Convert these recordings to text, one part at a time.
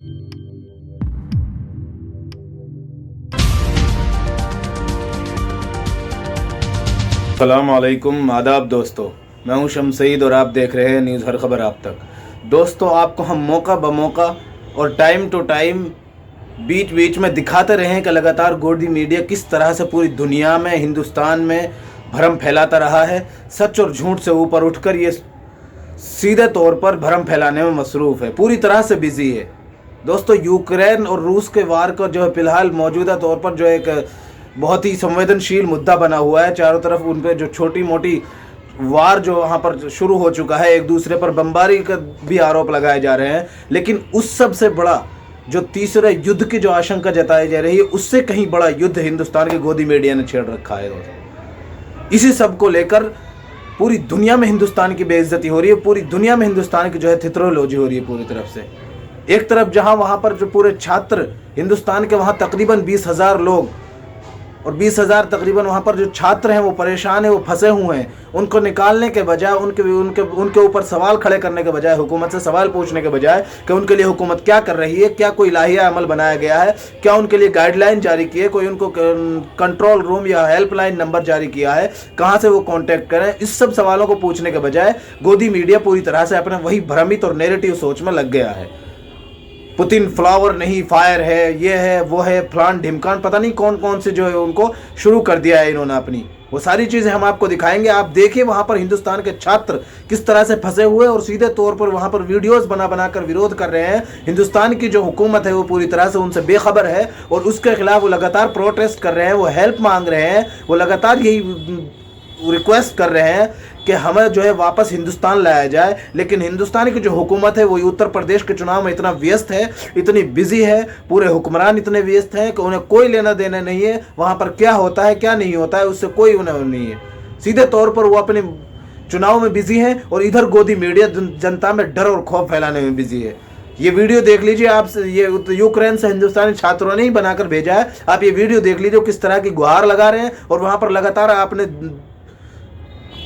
अस्सलाम वालेकुम, आदाब दोस्तों। मैं हूं शम्स सईद और आप देख रहे हैं न्यूज़ हर खबर आप तक। दोस्तों, आपको हम मौका ब मौका और टाइम टू टाइम बीच बीच में दिखाते रहे हैं कि लगातार गोदी मीडिया किस तरह से पूरी दुनिया में, हिंदुस्तान में भ्रम फैलाता रहा है। सच और झूठ से ऊपर उठकर ये सीधे तौर पर भ्रम फैलाने में मसरूफ़ है, पूरी तरह से बिजी है। दोस्तों, यूक्रेन और रूस के वार का जो है फिलहाल मौजूदा तौर पर जो एक बहुत ही संवेदनशील मुद्दा बना हुआ है। चारों तरफ उन पर जो छोटी मोटी वार जो वहाँ पर शुरू हो चुका है, एक दूसरे पर बमबारी का भी आरोप लगाए जा रहे हैं। लेकिन उस सब से बड़ा जो तीसरे युद्ध की जो आशंका जताई जा रही है, उससे कहीं बड़ा युद्ध हिंदुस्तान की गोदी मीडिया ने छेड़ रखा है। इसी सब को लेकर पूरी दुनिया में हिंदुस्तान की बेइज्जती हो रही है, पूरी दुनिया में हिंदुस्तान की जो है थितरोलोजी हो रही है पूरी तरफ से। एक तरफ जहाँ वहाँ पर जो पूरे छात्र हिंदुस्तान के वहाँ तकरीबन 20,000 लोग और 20,000 तकरीबन वहाँ पर जो छात्र हैं वो परेशान हैं, वो फंसे हुए हैं। उनको निकालने के बजाय, उनके ऊपर सवाल खड़े करने के बजाय, हुकूमत से सवाल पूछने के बजाय कि उनके लिए हुकूमत क्या कर रही है, क्या कोई लाहिया अमल बनाया गया है, क्या उनके लिए गाइडलाइन जारी की है, कोई उनको कंट्रोल रूम या हेल्पलाइन नंबर जारी किया है, कहाँ से वो कॉन्टैक्ट करें, इस सब सवालों को पूछने के बजाय गोदी मीडिया पूरी तरह से अपने वही भ्रमित और नेगेटिव सोच में लग गया है। पुतिन फ्लावर नहीं फायर है, ये है वो है, फलान ढिमकान, पता नहीं कौन कौन से जो है उनको शुरू कर दिया है इन्होंने अपनी। वो सारी चीज़ें हम आपको दिखाएंगे। आप देखिए वहाँ पर हिंदुस्तान के छात्र किस तरह से फंसे हुए और सीधे तौर पर वहाँ पर वीडियोस बना कर विरोध कर रहे हैं। हिंदुस्तान की जो हुकूमत है वो पूरी तरह से उनसे बेखबर है और उसके खिलाफ वो लगातार प्रोटेस्ट कर रहे हैं, वो हेल्प मांग रहे हैं, वो लगातार यही रिक्वेस्ट कर रहे हैं कि हमें जो है वापस हिंदुस्तान लाया जाए। लेकिन हिंदुस्तान की जो हुकूमत है वो उत्तर प्रदेश के चुनाव में इतना व्यस्त है, इतनी बिजी है, पूरे हुक्मरान इतने व्यस्त हैं कि उन्हें कोई लेना देना नहीं है वहाँ पर क्या होता है क्या नहीं होता है, उससे कोई उन्हें नहीं है। सीधे तौर पर वो अपने चुनाव में बिजी हैं और इधर गोदी मीडिया जनता में डर और खौफ फैलाने में बिजी है। ये वीडियो देख लीजिए आप, ये यूक्रेन से हिंदुस्तानी छात्रों ने ही बनाकर भेजा है। आप ये वीडियो देख लीजिए किस तरह की गुहार लगा रहे हैं और वहाँ पर लगातार आपने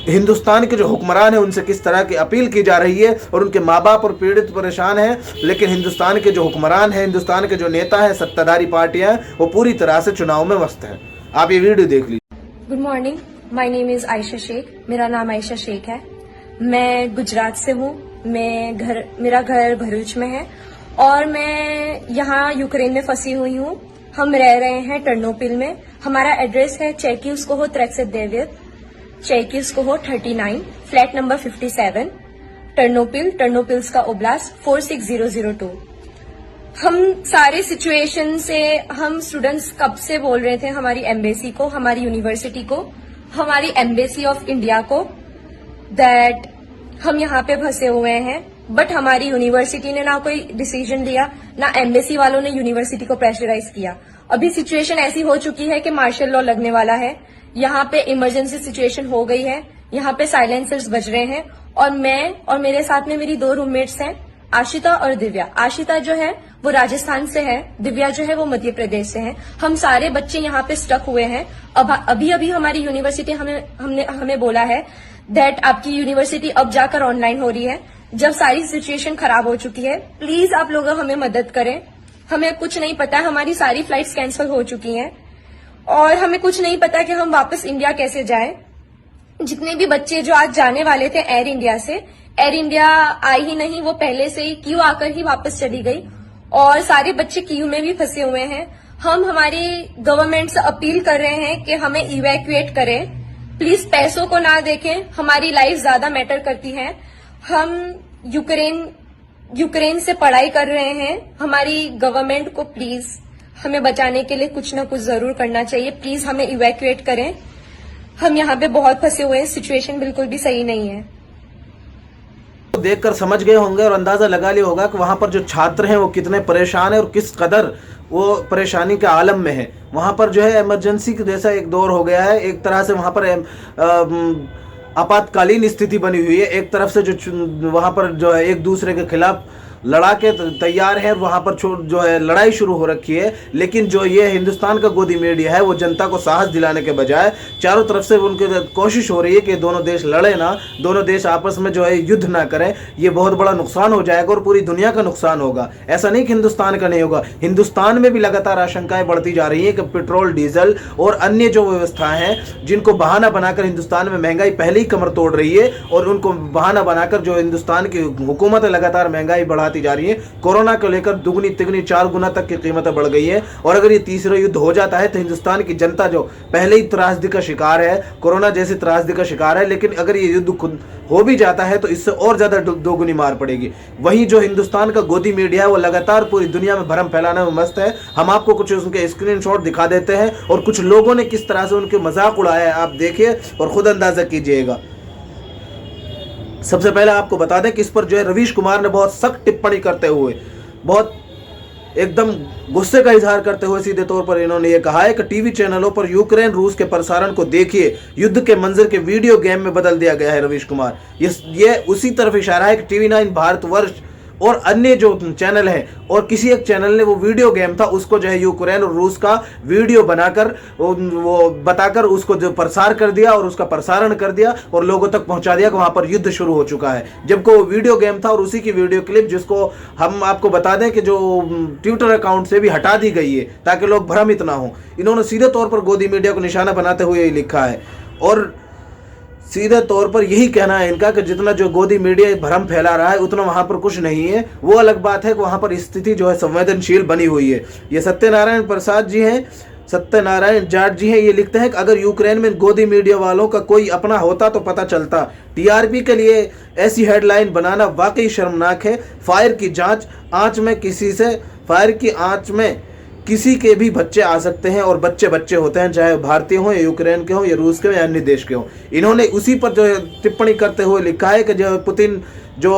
हिंदुस्तान के जो हुक्मरान हैं उनसे किस तरह की अपील की जा रही है और उनके माँ बाप और पीड़ित परेशान हैं। लेकिन हिंदुस्तान के जो हुक्मरान हैं, हिंदुस्तान के जो नेता हैं, सत्ताधारी पार्टियां हैं, वो पूरी तरह से चुनाव में मस्त हैं। आप ये वीडियो देख लीजिए। Good morning, my name is Ayesha Shaikh. मेरा नाम आयशा शेख है। मैं गुजरात से हूँ। मेरा घर भरूच में है और मैं यहाँ यूक्रेन में फंसी हुई हूँ। हम रह रहे हैं टर्नोपिल में। हमारा एड्रेस है चेकिवस्कोहो त्रेक्सेदेवित, चेकिवस्कोहो 39, फ्लैट नंबर 57, टर्नोपिल्स का ओब्लास्ट 46002। हम सारे सिचुएशन से हम स्टूडेंट्स कब से बोल रहे थे हमारी एम्बेसी को, हमारी यूनिवर्सिटी को, हमारी एम्बेसी ऑफ इंडिया को, दैट हम यहाँ पे फंसे हुए हैं। बट हमारी यूनिवर्सिटी ने ना कोई डिसीजन लिया, ना एम्बेसी वालों ने यूनिवर्सिटी को प्रेशराइज किया। अभी सिचुएशन ऐसी हो चुकी है कि मार्शल लॉ लगने वाला है। यहाँ पे इमरजेंसी सिचुएशन हो गई है, यहाँ पे साइलेंसर्स बज रहे हैं और मैं और मेरे साथ में मेरी 2 रूममेट्स हैं, आशिता और दिव्या। आशिता जो है वो राजस्थान से है, दिव्या जो है वो मध्य प्रदेश से है। हम सारे बच्चे यहाँ पे स्टक हुए हैं। अभी हमारी यूनिवर्सिटी हमें बोला है दैट आपकी यूनिवर्सिटी अब जाकर ऑनलाइन हो रही है, जब सारी सिचुएशन खराब हो चुकी है। प्लीज आप लोग हमें मदद करें। हमें कुछ नहीं पता, हमारी सारी फ्लाइट्स कैंसिल हो चुकी हैं और हमें कुछ नहीं पता कि हम वापस इंडिया कैसे जाएं। जितने भी बच्चे जो आज जाने वाले थे एयर इंडिया से, एयर इंडिया आई ही नहीं, वो पहले से ही क्यू आकर ही वापस चली गई और सारे बच्चे क्यू में भी फंसे हुए हैं। हम हमारी गवर्नमेंट से अपील कर रहे हैं कि हमें इवैक्यूएट करें। प्लीज पैसों को ना देखें, हमारी लाइफ ज्यादा मैटर करती है। हम यूक्रेन से पढ़ाई कर रहे हैं। हमारी गवर्नमेंट को प्लीज हमें बचाने के लिए कुछ ना कुछ जरूर करना चाहिए। प्लीज हमें इवैक्यूएट करें। हम यहाँ पे बहुत फंसे हुए हैं, सिचुएशन बिल्कुल भी सही नहीं है। देखकर समझ गए होंगे और अंदाजा लगा लिया होगा कि वहां पर जो छात्र हैं वो कितने परेशान हैं और किस कदर वो परेशानी के आलम में है। वहां पर जो है इमरजेंसी जैसा एक दौर हो गया है। एक तरह से वहां पर आपातकालीन स्थिति बनी हुई है। एक तरफ से जो वहां पर जो है एक दूसरे के खिलाफ लड़ा के तैयार है, वहां पर जो है लड़ाई शुरू हो रखी है। लेकिन जो ये हिंदुस्तान का गोदी मीडिया है वो जनता को साहस दिलाने के बजाय चारों तरफ से उनकी कोशिश हो रही है कि दोनों देश लड़े ना, दोनों देश आपस में जो है युद्ध ना करें। ये बहुत बड़ा नुकसान हो जाएगा और पूरी दुनिया का नुकसान होगा। ऐसा नहीं कि हिंदुस्तान का नहीं होगा, हिंदुस्तान में भी लगातार आशंकाएं बढ़ती जा रही है कि पेट्रोल, डीजल और अन्य जो व्यवस्थाएं हैं जिनको बहाना बनाकर हिंदुस्तान में महंगाई पहले ही कमर तोड़ रही है, और उनको बहाना बनाकर जो हिंदुस्तान की हुकूमत लगातार महंगाई बढ़ाती जा रही है। कोरोना को लेकर दुगनी तिगनी 4 गुना तक की कीमतें बढ़ गई है, और अगर ये तीसरा युद्ध हो जाता है तो हिंदुस्तान की जनता जो पहले ही त्रासदी का शिकार है, कोरोना जैसी त्रासदी का शिकार है, लेकिन अगर ये युद्ध खुद हो भी जाता है तो इससे और ज्यादा दोगुनी मार पड़ेगी। वहीं जो हिंदुस्तान का गोदी मीडिया है वो लगातार पूरी दुनिया में भ्रम फैलाने में मस्त है। हम आपको कुछ उनके स्क्रीनशॉट दिखा देते हैं और कुछ लोगों ने किस तरह से उनके मजाक उड़ाया है, आप देखिए और खुद अंदाजा कीजिएगा। सबसे पहले आपको बता दें कि इस पर जो है रवीश कुमार ने बहुत सख्त टिप्पणी करते हुए, बहुत एकदम गुस्से का इजहार करते हुए सीधे तौर पर इन्होंने ये कहा है कि टीवी चैनलों पर यूक्रेन रूस के प्रसारण को देखिए, युद्ध के मंजर के वीडियो गेम में बदल दिया गया है। रवीश कुमार ये उसी तरफ इशारा है कि टीवी 9 भारतवर्ष और अन्य जो चैनल हैं, और किसी एक चैनल ने वो वीडियो गेम था उसको जो है यूक्रेन और रूस का वीडियो बनाकर वो बताकर उसको जो प्रसार कर दिया और उसका प्रसारण कर दिया और लोगों तक पहुंचा दिया कि वहां पर युद्ध शुरू हो चुका है, जबकि वो वीडियो गेम था और उसी की वीडियो क्लिप जिसको हम आपको बता दें कि जो ट्विटर अकाउंट से भी हटा दी गई है ताकि लोग भ्रमित ना हो। इन्होंने सीधे तौर पर गोदी मीडिया को निशाना बनाते हुए लिखा है और सीधे तौर पर यही कहना है इनका कि जितना जो गोदी मीडिया भ्रम फैला रहा है उतना वहां पर कुछ नहीं है। वो अलग बात है कि वहां पर स्थिति जो है संवेदनशील बनी हुई है। ये सत्यनारायण प्रसाद जी हैं, सत्यनारायण जाट जी हैं, ये लिखते हैं कि अगर यूक्रेन में गोदी मीडिया वालों का कोई अपना होता तो पता चलता। टीआरपी के लिए ऐसी हेडलाइन बनाना वाकई शर्मनाक है। फायर की आंच में किसी के भी बच्चे आ सकते हैं और बच्चे बच्चे होते हैं, चाहे भारतीय हों या यूक्रेन के हों या रूस के हों या अन्य देश के हों। इन्होंने उसी पर जो है टिप्पणी करते हुए लिखा है कि जो पुतिन जो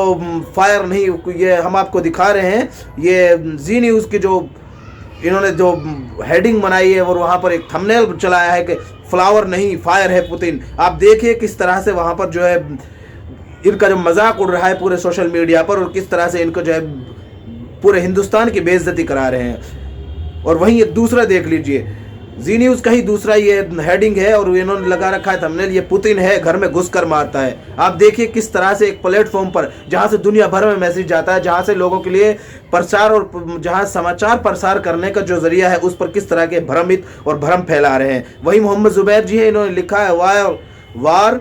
फायर नहीं, ये हम आपको दिखा रहे हैं, ये जी न्यूज़ की जो इन्होंने जो हेडिंग बनाई है और वहाँ पर एक थंबनेल चलाया है कि फ्लावर नहीं फायर है पुतिन। आप देखिए किस तरह से वहाँ पर जो है इनका जो मजाक उड़ रहा है पूरे सोशल मीडिया पर, और किस तरह से इनको जो है पूरे हिंदुस्तान की बेइज्जती करा रहे हैं। और वहीं एक दूसरा देख लीजिए, जी न्यूज़ का ही दूसरा ये हेडिंग है और इन्होंने लगा रखा है थंबनेल, ये पुतिन है घर में घुसकर मारता है। आप देखिए किस तरह से एक प्लेटफॉर्म पर जहां से दुनिया भर में मैसेज जाता है, जहां से लोगों के लिए प्रचार और जहां समाचार प्रसार करने का जो जरिया है उस पर किस तरह के भ्रमित और भ्रम फैला रहे हैं। वहीं मोहम्मद जुबैर जी है, इन्होंने लिखा है वार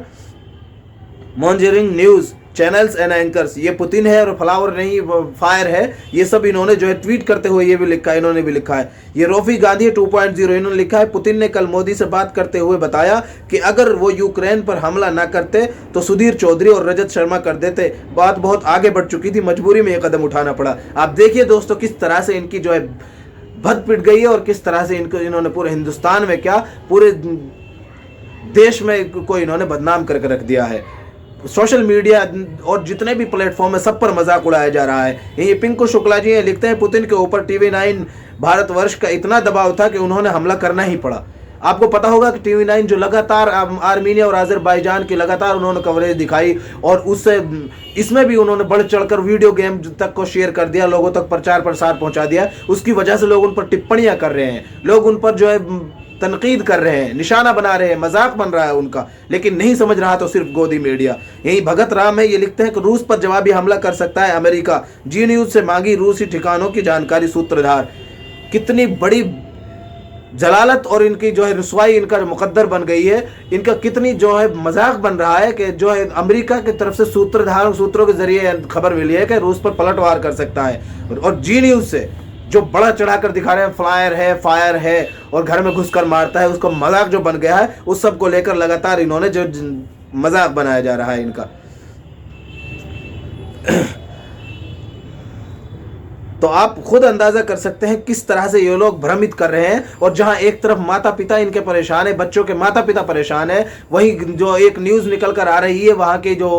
मॉन्जरिंग न्यूज़ चैनल्स एंड एंकर्स, ये पुतिन है और फ्लावर नहीं फायर है। ये सब इन्होंने जो है ट्वीट करते हुए ये भी लिखा है, इन्होंने भी लिखा है। ये रोफी गांधी 2.0 इन्होंने लिखा है, पुतिन ने कल मोदी से बात करते हुए बताया कि अगर वो यूक्रेन पर हमला ना करते तो सुधीर चौधरी और रजत शर्मा कर देते। बात बहुत आगे बढ़ चुकी थी, मजबूरी में ये कदम उठाना पड़ा। आप देखिए दोस्तों किस तरह से इनकी जो है भद पिट गई है और किस तरह से इन्होंने पूरे हिंदुस्तान में क्या पूरे देश में कोई इन्होंने बदनाम करके रख दिया है। सोशल मीडिया और जितने भी प्लेटफॉर्म है सब पर मजाक उड़ाया जा रहा है। ये पिंकू शुक्ला जी हैं, लिखते हैं पुतिन के ऊपर टीवी 9 भारतवर्ष का इतना दबाव था कि उन्होंने हमला करना ही पड़ा। आपको पता होगा कि टीवी 9 जो लगातार आर्मीनिया और अजरबैजान की लगातार उन्होंने कवरेज दिखाई और उससे इसमें भी उन्होंने बढ़ चढ़कर वीडियो गेम तक को शेयर कर दिया, लोगों तक प्रचार प्रसार पहुंचा दिया। उसकी वजह से लोग उन पर टिप्पणियां कर रहे हैं, लोग उन पर जो है तनकीद कर रहे हैं, निशाना बना रहे हैं, मजाक बन रहा है उनका, लेकिन नहीं समझ रहा तो सिर्फ गोदी मीडिया। यही भगत राम है, ये लिखते हैं कि रूस पर जवाबी हमला कर सकता है अमेरिका, जी न्यूज़ से मांगी रूसी ठिकानों की जानकारी सूत्रधार। कितनी बड़ी जलालत और इनकी जो है रुसवाई इनका मुकद्दर बन गई है, इनका कितनी जो है मजाक बन रहा है कि जो है अमेरिका की तरफ से सूत्रों के जरिए खबर मिली है कि रूस पर पलटवार कर सकता है, और जी न्यूज़ से जो बड़ा चढ़ाकर दिखा रहे हैं फ्लायर है फायर है और घर में घुसकर मारता है, उसका मजाक जो बन गया है उस सब को लेकर लगातार इन्होंने जो मजाक बनाया जा रहा है इनका। तो आप खुद अंदाजा कर सकते हैं किस तरह से ये लोग भ्रमित कर रहे हैं। और जहां एक तरफ माता पिता इनके परेशान है, बच्चों के माता पिता परेशान है, वहीं जो एक न्यूज़ निकल कर आ रही है वहां के जो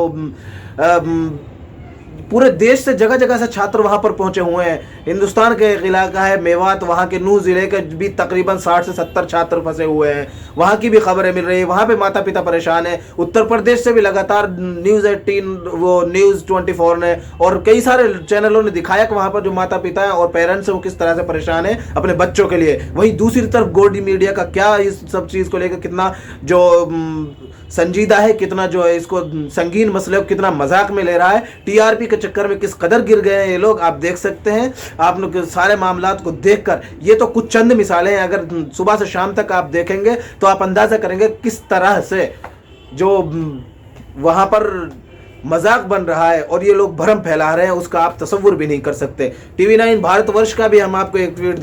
पूरे देश से जगह जगह से छात्र वहां पर पहुंचे हुए हैं। हिंदुस्तान का एक इलाका है मेवात, वहां के नूह जिले के भी तकरीबन 60 से 70 छात्र फंसे हुए हैं। वहां की भी खबरें मिल रही है, वहां पे माता पिता परेशान है। उत्तर प्रदेश से भी लगातार न्यूज़ 18, वो न्यूज़ 24 ने और कई सारे चैनलों ने दिखाया कि वहां पर जो माता पिता है और पेरेंट्स है वो किस तरह से परेशान है अपने बच्चों के लिए। वहीं दूसरी तरफ गोदी मीडिया का क्या इस सब चीज़ को लेकर कितना जो संजीदा है, कितना जो है इसको संगीन मसले को कितना मजाक में ले रहा है। टीआरपी के चक्कर में किस कदर गिर गए हैं ये लोग, आप देख सकते हैं। आप लोग सारे मामलात को देखकर, ये तो कुछ चंद मिसालें हैं, अगर सुबह से शाम तक आप देखेंगे तो आप अंदाजा करेंगे किस तरह से जो वहां पर मजाक बन रहा है और ये लोग भ्रम फैला रहे हैं, उसका आप तसव्वुर भी नहीं कर सकते। टीवी 9 भारतवर्ष का भी हम आपको एक ट्वीट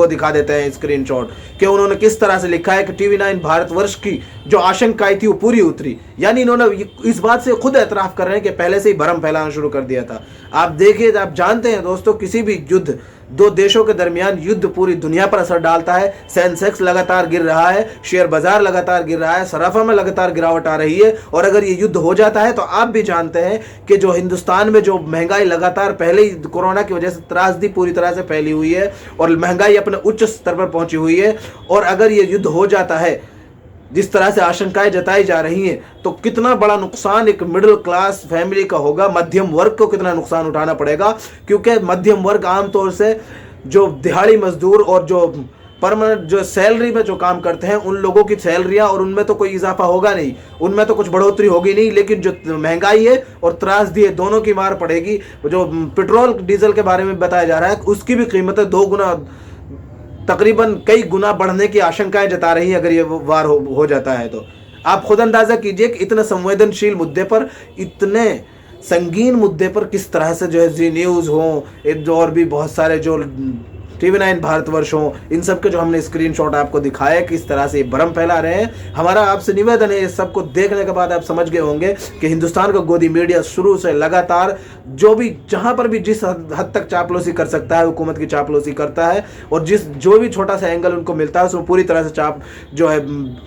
दिखा देते हैं स्क्रीनशॉट, कि उन्होंने किस तरह से लिखा है कि टीवी 9 भारतवर्ष की जो आशंकाएं थी वो पूरी उतरी। यानी इन्होंने इस बात से खुद एतराफ़ कर रहे हैं कि पहले से ही भ्रम फैलाना शुरू कर दिया था। आप देखिए, आप जानते हैं दोस्तों, किसी भी युद्ध, दो देशों के दरमियान युद्ध पूरी दुनिया पर असर डालता है। सेंसेक्स लगातार गिर रहा है, शेयर बाजार लगातार गिर रहा है, सराफा में लगातार गिरावट आ रही है। और अगर ये युद्ध हो जाता है तो आप भी जानते हैं कि जो हिंदुस्तान में जो महंगाई लगातार पहले ही कोरोना की वजह से त्रासदी पूरी तरह से फैली हुई है और महंगाई अपने उच्च स्तर पर पहुंची हुई है। और अगर ये युद्ध हो जाता है जिस तरह से आशंकाएं जताई जा रही हैं, तो कितना बड़ा नुकसान एक मिडिल क्लास फैमिली का होगा, मध्यम वर्ग को कितना नुकसान उठाना पड़ेगा। क्योंकि मध्यम वर्ग आमतौर से जो दिहाड़ी मजदूर और जो परमानेंट जो सैलरी में जो काम करते हैं, उन लोगों की सैलरियां और उनमें तो कोई इजाफा होगा नहीं, उनमें तो कुछ बढ़ोतरी होगी नहीं। लेकिन जो महंगाई है और त्रासदी है, दोनों की मार पड़ेगी। जो पेट्रोल डीजल के बारे में बताया जा रहा है, उसकी भी कीमतें 2 गुना, तकरीबन कई गुना बढ़ने की आशंकाएं जता रही हैं अगर ये वार हो जाता है तो। आप खुद अंदाजा कीजिए कि इतने संवेदनशील मुद्दे पर, इतने संगीन मुद्दे पर किस तरह से जो है जी न्यूज़ हो, और भी बहुत सारे जो टीवी 9 भारतवर्ष हो, इन सब के जो हमने स्क्रीनशॉट आपको दिखाया किस तरह से भ्रम फैला रहे हैं। हमारा आपसे निवेदन है, इस सबको देखने के बाद आप समझ गए होंगे कि हिंदुस्तान का गोदी मीडिया शुरू से लगातार जो भी जहां पर भी जिस हद तक चापलूसी कर सकता है, हुकूमत की चापलूसी करता है। और जो भी छोटा सा एंगल उनको मिलता है उसमें पूरी तरह से जो है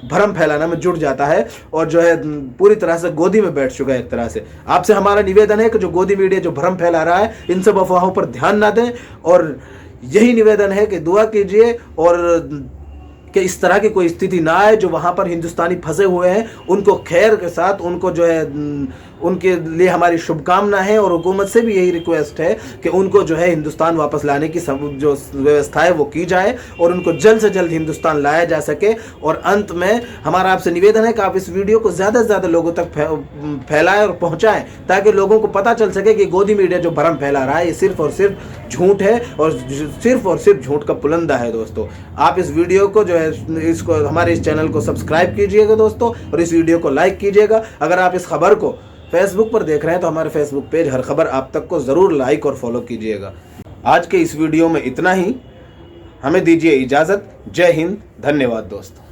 भ्रम फैलाना में जुट जाता है और जो है पूरी तरह से गोदी में बैठ चुका है एक तरह से। आपसे हमारा निवेदन है कि जो गोदी मीडिया जो भ्रम फैला रहा है, इन सब अफवाहों पर ध्यान ना दें। और यही निवेदन है कि दुआ कीजिए और कि इस तरह की कोई स्थिति ना आए। जो वहाँ पर हिंदुस्तानी फंसे हुए हैं उनको खैर के साथ, उनको जो है उनके लिए हमारी शुभकामना है। और हुकूमत से भी यही रिक्वेस्ट है कि उनको जो है हिंदुस्तान वापस लाने की सब जो व्यवस्था है वो की जाए और उनको जल्द से जल्द हिंदुस्तान लाया जा सके। और अंत में हमारा आपसे निवेदन है कि आप इस वीडियो को ज़्यादा से ज़्यादा लोगों तक फैलाएं और पहुँचाएँ, ताकि लोगों को पता चल सके कि गोदी मीडिया जो भ्रम फैला रहा है ये सिर्फ और सिर्फ झूठ है और सिर्फ झूठ का पुलंदा है। दोस्तों, आप इस वीडियो को जो है इसको हमारे इस चैनल को सब्सक्राइब कीजिएगा दोस्तों, और इस वीडियो को लाइक कीजिएगा। अगर आप इस खबर को फेसबुक पर देख रहे हैं तो हमारे फेसबुक पेज हर खबर आप तक को ज़रूर लाइक और फॉलो कीजिएगा। आज के इस वीडियो में इतना ही, हमें दीजिए इजाज़त। जय हिंद, धन्यवाद दोस्तों।